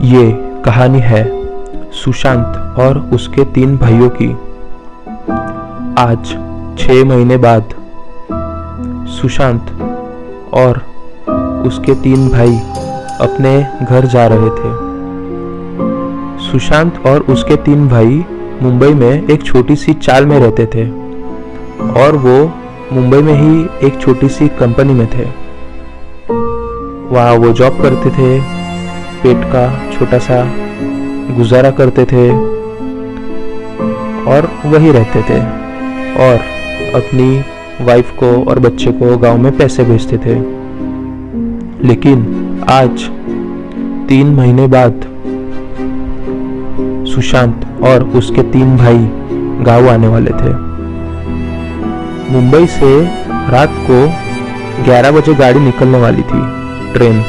ये कहानी है सुशांत और उसके 3 भाइयों की। आज 6 महीने बाद सुशांत और उसके 3 भाई अपने घर जा रहे थे। सुशांत और उसके 3 भाई मुंबई में एक छोटी सी चाल में रहते थे और वो मुंबई में ही एक छोटी सी कंपनी में थे। वहाँ वो जॉब करते थे, पेट का छोटा सा गुजारा करते थे और वही रहते थे और अपनी वाइफ को और बच्चे को गांव में पैसे भेजते थे। लेकिन आज 3 महीने बाद सुशांत और उसके 3 भाई गांव आने वाले थे। मुंबई से रात को 11 बजे गाड़ी निकलने वाली थी, ट्रेन,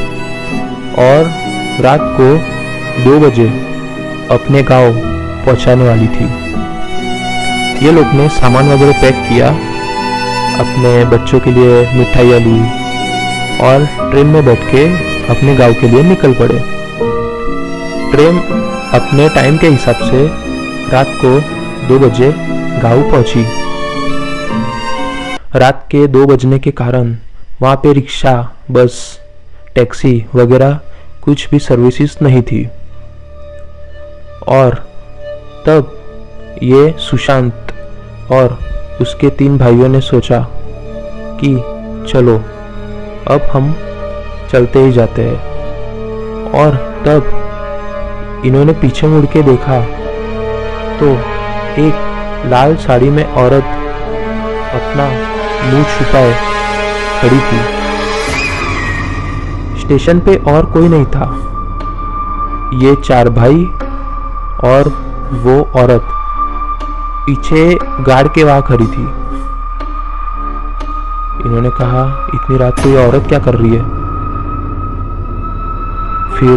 और रात को 2 बजे अपने गांव पहुंचाने वाली थी। ये लोग ने सामान वगैरह पैक किया, अपने बच्चों के लिए मिठाइयाँ ली और ट्रेन में बैठ के अपने गांव के लिए निकल पड़े। ट्रेन अपने टाइम के हिसाब से रात को 2 बजे गांव पहुंची। रात के 2 बजने के कारण वहाँ पे रिक्शा, बस, टैक्सी वगैरह कुछ भी सर्विसेज नहीं थी। और तब ये सुशांत और उसके 3 भाइयों ने सोचा कि चलो अब हम चलते ही जाते हैं। और तब इन्होंने पीछे मुड़ के देखा तो एक लाल साड़ी में औरत अपना मुंह छुपाए खड़ी थी। स्टेशन पे और कोई नहीं था। ये 4 भाई और वो औरत पीछे गार्ड के वहां खड़ी थी। इन्होंने कहा, इतनी रात को ये औरत क्या कर रही है? फिर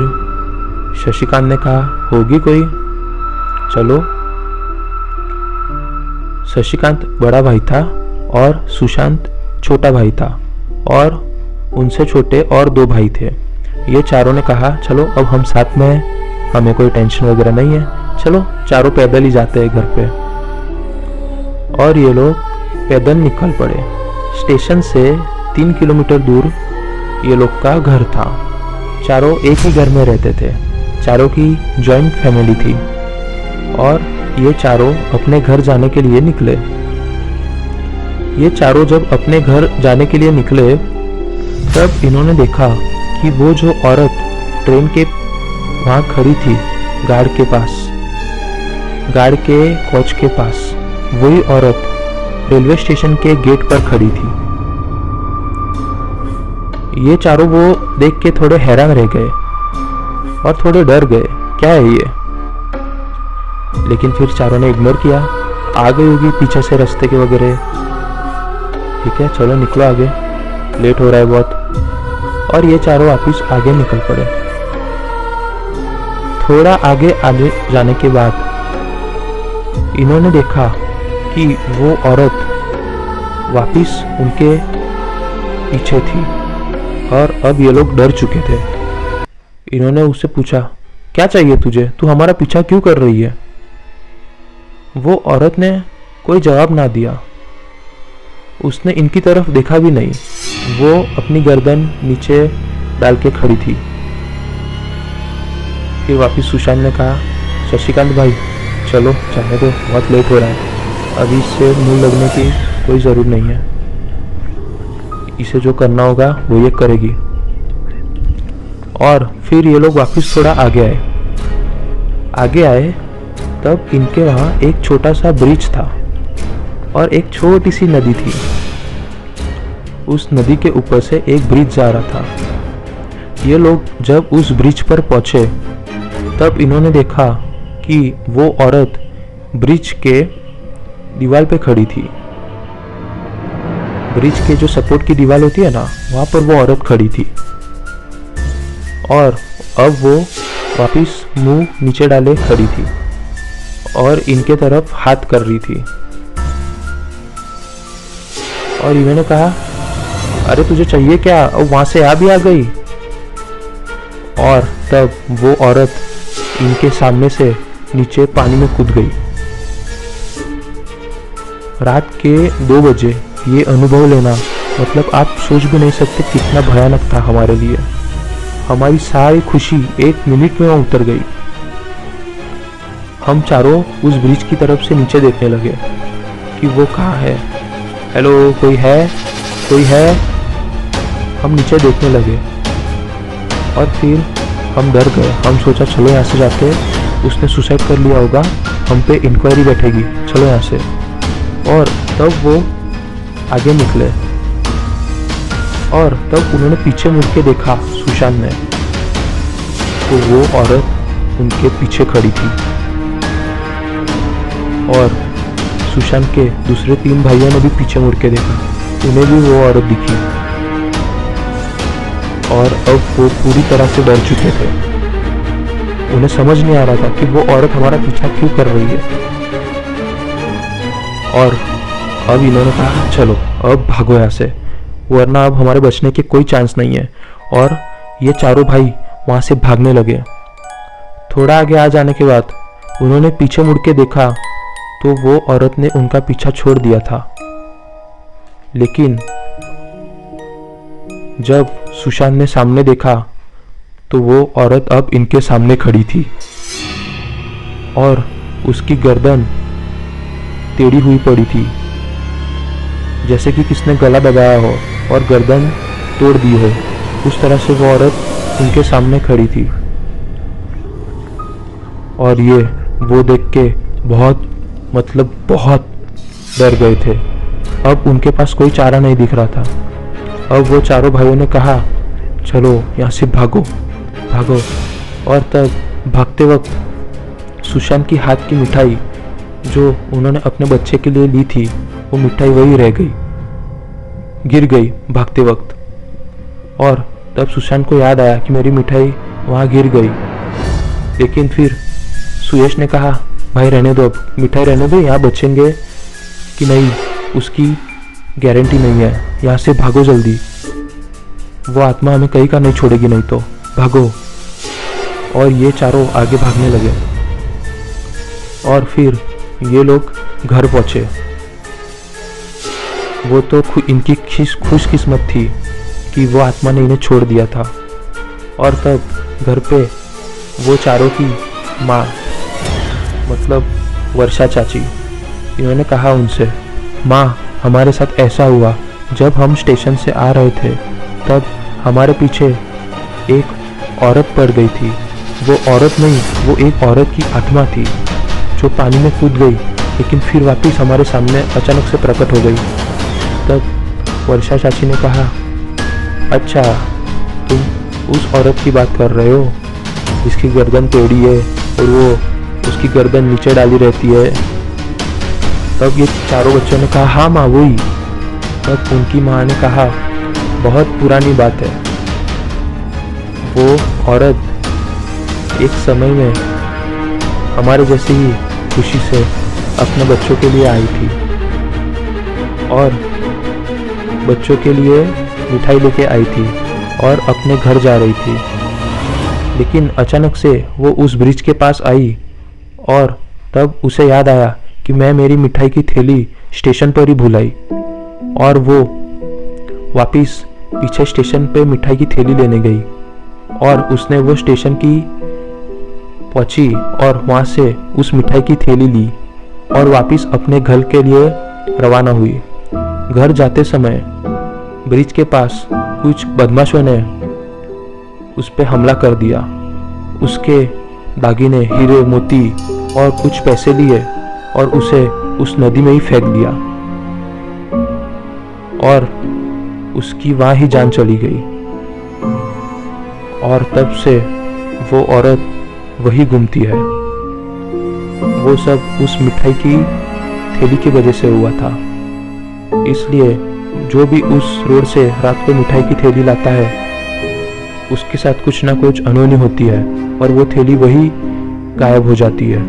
शशिकांत ने कहा, होगी कोई, चलो। शशिकांत बड़ा भाई था और सुशांत छोटा भाई था और उनसे छोटे और 2 भाई थे। ये चारों ने कहा, चलो अब हम साथ में हैं, हमें कोई टेंशन वगैरह नहीं है, चलो चारों पैदल ही जाते हैं घर पे। और ये लोग पैदल निकल पड़े। स्टेशन से 3 किलोमीटर दूर ये लोग का घर था। चारों एक ही घर में रहते थे। चारों की जॉइंट फैमिली थी और ये चारों अपने घर जाने के लिए निकले। ये चारों जब अपने घर जाने के लिए निकले तब इन्होंने देखा कि वो जो औरत ट्रेन के वहाँ खड़ी थी, गार्ड के पास, गार्ड के कोच के पास, वही औरत रेलवे स्टेशन के गेट पर खड़ी थी। ये चारों वो देख के थोड़े हैरान रह गए और थोड़े डर गए, क्या है ये? लेकिन फिर चारों ने इग्नोर किया। आ गई होगी पीछे से रास्ते के वगैरह, ठीक है चलो निकलो आगे, लेट हो रहा है बहुत। और ये चारों वापिस आगे निकल पड़े। थोड़ा आगे जाने के बाद इन्होंने देखा कि वो औरत वापिस उनके पीछे थी और अब ये लोग डर चुके थे। इन्होंने उससे पूछा, क्या चाहिए तुझे, तू हमारा पीछा क्यों कर रही है? वो औरत ने कोई जवाब ना दिया। उसने इनकी तरफ देखा भी नहीं। वो अपनी गर्दन नीचे डाल के खड़ी थी। फिर वापिस सुशांत ने कहा, शशिकांत भाई चलो जाने दो, बहुत लेट हो रहा है, अभी इससे मुंह लगने की कोई ज़रूरत नहीं है, इसे जो करना होगा वो ये करेगी। और फिर ये लोग वापस थोड़ा आगे आए तब इनके वहाँ एक छोटा सा ब्रिज था और एक छोटी सी नदी थी। उस नदी के ऊपर से एक ब्रिज जा रहा था। ये लोग जब उस ब्रिज पर पहुंचे तब इन्होंने देखा कि वो औरत ब्रिज के दीवार पे खड़ी थी। ब्रिज के जो सपोर्ट की दीवार होती है ना, वहाँ पर वो औरत खड़ी थी और अब वो वापिस मुंह नीचे डाले खड़ी थी और इनके तरफ हाथ कर रही थी। और इन्होंने कहा, अरे तुझे चाहिए क्या? और वहां से आ गई। और तब वो औरत इनके सामने से नीचे पानी में कूद गई। रात के 2 बजे ये अनुभव लेना, मतलब आप सोच भी नहीं सकते कितना भयानक था हमारे लिए। हमारी सारी खुशी 1 मिनट में उतर गई। हम चारों उस ब्रिज की तरफ से नीचे देखने लगे कि वो कहाँ है। हेलो, कोई है? कोई है? हम नीचे देखने लगे और फिर हम डर गए। हम सोचा चलो यहाँ से जाके, उसने सुसाइड कर लिया होगा, हम पे इंक्वायरी बैठेगी, चलो यहाँ से। और तब वो आगे निकले और तब उन्होंने पीछे मुड़ के देखा सुशांत ने, तो वो औरत उनके पीछे खड़ी थी और सुशांत के दूसरे 3 भाइयों ने भी पीछे मुड़ के देखा, उन्हें भी वो औरत दिखी और अब वो पूरी तरह से डर चुके थे। उन्हें समझ नहीं आ रहा था कि वो औरत हमारा पीछा क्यों कर रही है। और अब इन्होंने कहा चलो अब भागो यहाँ से, वरना अब हमारे बचने के कोई चांस नहीं है। और ये चारों भाई वहाँ से भागने लगे। थोड़ा आगे आ जाने के बाद उन्होंने पीछे मुड़ के देखा तो वो औरत ने उनका पीछा छोड़ दिया था। लेकिन जब सुशांत ने सामने देखा तो वो औरत अब इनके सामने खड़ी थी और उसकी गर्दन टेढ़ी हुई पड़ी थी, जैसे कि किसने गला दबाया हो और गर्दन तोड़ दी हो। उस तरह से वो औरत उनके सामने खड़ी थी और ये वो देख के बहुत डर गए थे। अब उनके पास कोई चारा नहीं दिख रहा था। अब वो चारों भाइयों ने कहा चलो यहाँ से भागो भागो। और तब भागते वक्त सुशांत की हाथ की मिठाई जो उन्होंने अपने बच्चे के लिए ली थी, वो मिठाई वही रह गई, गिर गई भागते वक्त। और तब सुशांत को याद आया कि मेरी मिठाई वहाँ गिर गई। लेकिन फिर सुयश ने कहा भाई रहने दो, अब मिठाई रहने दो, यहाँ बचेंगे कि नहीं उसकी गारंटी नहीं है, यहाँ से भागो जल्दी, वो आत्मा हमें कहीं का नहीं छोड़ेगी, नहीं तो भागो। और ये चारों आगे भागने लगे और फिर ये लोग घर पहुंचे। वो तो इनकी खुशकिस्मत थी कि वो आत्मा ने इन्हें छोड़ दिया था। और तब घर पे वो चारों की माँ, मतलब वर्षा चाची, इन्होंने कहा उनसे, माँ हमारे साथ ऐसा हुआ, जब हम स्टेशन से आ रहे थे तब हमारे पीछे एक औरत पड़ गई थी। वो औरत नहीं, वो एक औरत की आत्मा थी जो पानी में कूद गई, लेकिन फिर वापस हमारे सामने अचानक से प्रकट हो गई। तब वर्षा चाची ने कहा अच्छा तुम उस औरत की बात कर रहे हो जिसकी गर्दन टेढ़ी है और वो उसकी गर्दन नीचे डाली रहती है। तब ये चारों बच्चों ने कहा हाँ माँ वही। तब उनकी माँ ने कहा बहुत पुरानी बात है, वो औरत एक समय में हमारे जैसे ही खुशी से अपने बच्चों के लिए आई थी और बच्चों के लिए मिठाई लेके आई थी और अपने घर जा रही थी। लेकिन अचानक से वो उस ब्रिज के पास आई और तब उसे याद आया कि मैं मेरी मिठाई की थैली स्टेशन पर ही भूल आई। और वो वापस पीछे स्टेशन पे मिठाई की थैली लेने गई और उसने वो स्टेशन की पहुंची और वहाँ से उस मिठाई की थैली ली और वापस अपने घर के लिए रवाना हुई। घर जाते समय ब्रिज के पास कुछ बदमाशों ने उस पर हमला कर दिया। उसके दागिने, हीरे, मोती और कुछ पैसे लिए और उसे उस नदी में ही फेंक दिया और उसकी वहाँ ही जान चली गई। और तब से वो औरत वही घूमती है। वो सब उस मिठाई की थैली की वजह से हुआ था। इसलिए जो भी उस रोड से रात को मिठाई की थैली लाता है उसके साथ कुछ ना कुछ अनहोनी होती है और वो थैली वही गायब हो जाती है।